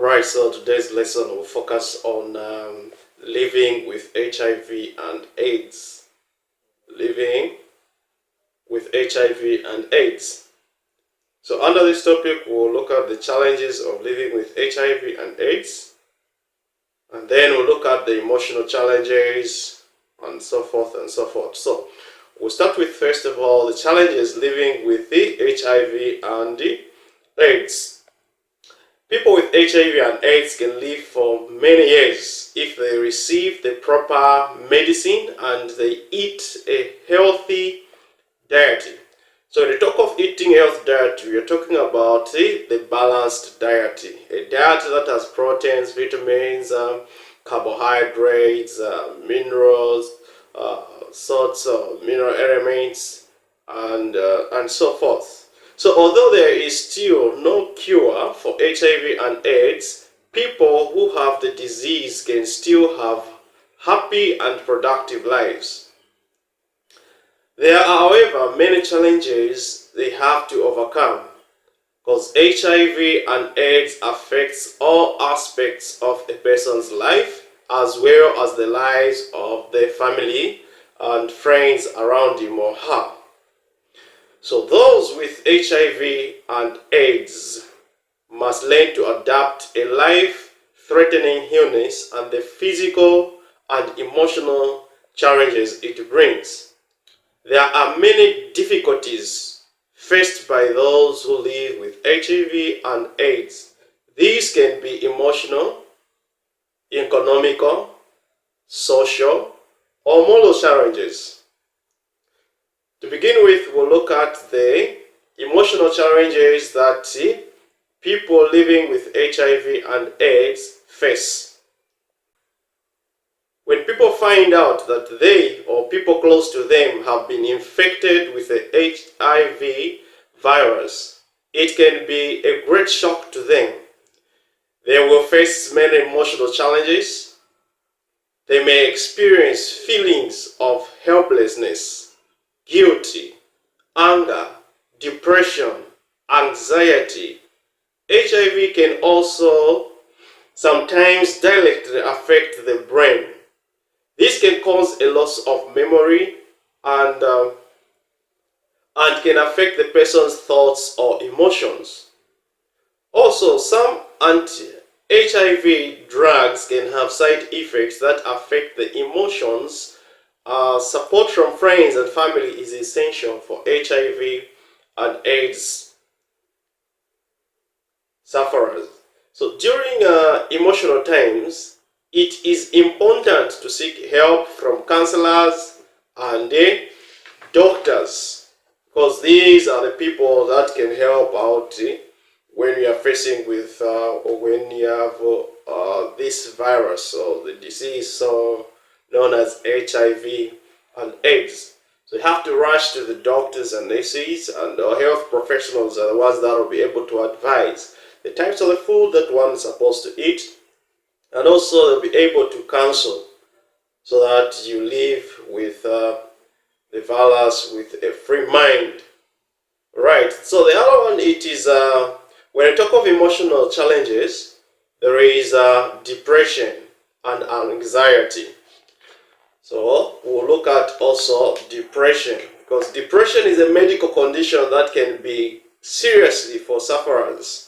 Right, so today's lesson will focus on living with HIV and AIDS. Living with HIV and AIDS. So under this topic, we'll look at the challenges of living with HIV and AIDS. And then we'll look at the emotional challenges and so forth and so forth. So we'll start with, first of all, the challenges living with the HIV and the AIDS. People with HIV and AIDS can live for many years if they receive the proper medicine and they eat a healthy diet. So when we talk of eating healthy diet, we are talking about the balanced diet. A diet that has proteins, vitamins, carbohydrates, minerals, salts, mineral elements, and so forth. So although there is still no cure for HIV and AIDS, people who have the disease can still have happy and productive lives. There are, however, many challenges they have to overcome because HIV and AIDS affects all aspects of a person's life as well as the lives of their family and friends around him or her. So those with HIV and AIDS must learn to adapt a life-threatening illness and the physical and emotional challenges it brings. There are many difficulties faced by those who live with HIV and AIDS. These can be emotional, economical, social, or moral challenges. To begin with, we'll look at the emotional challenges that people living with HIV and AIDS face. When people find out that they or people close to them have been infected with the HIV virus, it can be a great shock to them. They will face many emotional challenges. They may experience feelings of helplessness, guilty, anger, depression, anxiety. HIV can also sometimes directly affect the brain. This can cause a loss of memory and can affect the person's thoughts or emotions. Also, some anti-HIV drugs can have side effects that affect the emotions. Support from friends and family is essential for HIV and AIDS sufferers. So during emotional times, it is important to seek help from counselors and doctors, because these are the people that can help out when you are facing with or when you have this virus or the disease known as HIV and AIDS. So you have to rush to the doctors and nurses and health professionals are the ones that will be able to advise the types of the food that one is supposed to eat, and also they'll be able to counsel so that you live with the virus with a free mind. Right, so the other one, it is when I talk of emotional challenges, there is depression and anxiety. So we'll look at also depression, because depression is a medical condition that can be seriously for sufferers.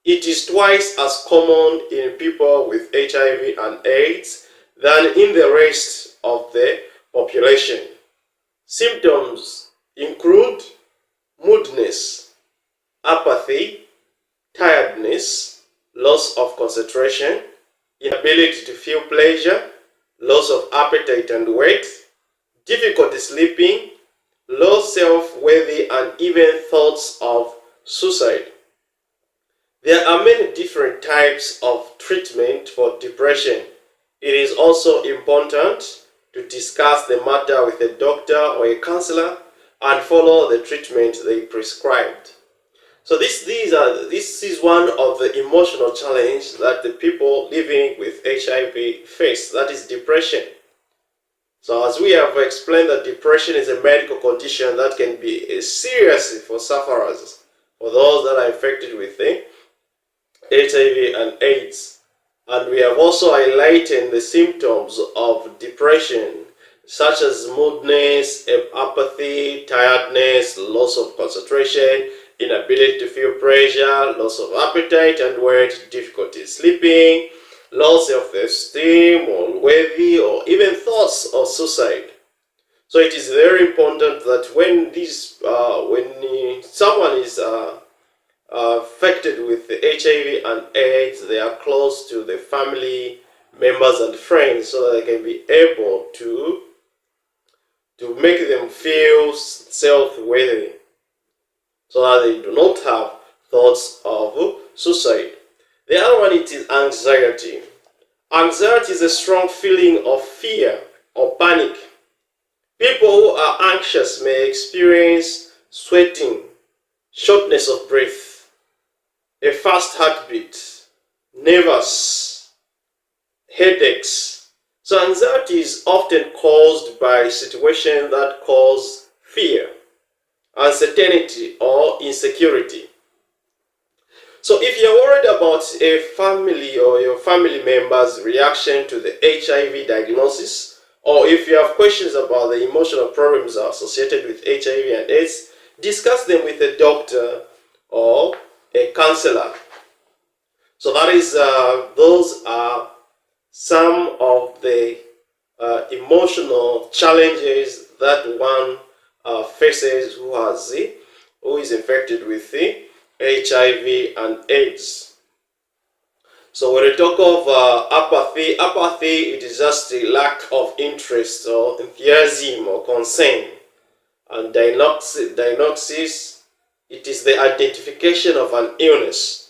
It is twice as common in people with HIV and AIDS than in the rest of the population. Symptoms include moodiness, apathy, tiredness, loss of concentration, inability to feel pleasure, loss of appetite and weight, difficulty sleeping, low self-worth, and even thoughts of suicide. There are many different types of treatment for depression. It is also important to discuss the matter with a doctor or a counselor and follow the treatment they prescribed. So this is one of the emotional challenges that the people living with HIV face, that is depression. So as we have explained, that depression is a medical condition that can be serious for sufferers, for those that are infected with HIV and AIDS. And we have also highlighted the symptoms of depression, such as moodiness, apathy, tiredness, loss of concentration, inability to feel pressure, loss of appetite and weight, difficulty sleeping, low self-esteem, unworthy, or even thoughts of suicide. So it is very important that when someone is affected with the HIV and AIDS, they are close to the family members and friends so that they can be able to make them feel self-worthy, so that they do not have thoughts of suicide. The other one, it is anxiety. Anxiety is a strong feeling of fear or panic. People who are anxious may experience sweating, shortness of breath, a fast heartbeat, nervous, headaches. So anxiety is often caused by situations that cause fear, uncertainty, or insecurity. So if you're worried about a family or your family member's reaction to the HIV diagnosis, or if you have questions about the emotional problems associated with HIV and AIDS, discuss them with a doctor or a counselor. So that is, those are some of the emotional challenges that one faces who is infected with the HIV and AIDS. So when we talk of apathy, it is just a lack of interest or enthusiasm or concern. And diagnosis, it is the identification of an illness.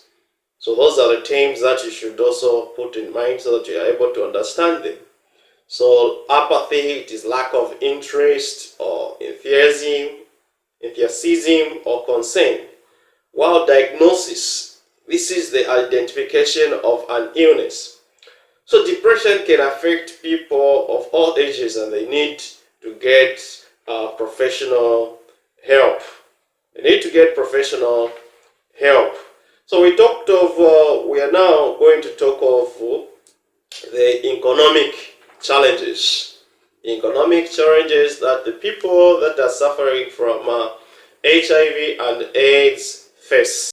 So those are the terms that you should also put in mind so that you are able to understand them. So apathy, it is lack of interest or enthusiasm or concern. While diagnosis, this is the identification of an illness. So depression can affect people of all ages, and they need to get professional help. They need to get professional help. So we are now going to talk of the economic challenges. Economic challenges that the people that are suffering from HIV and AIDS face.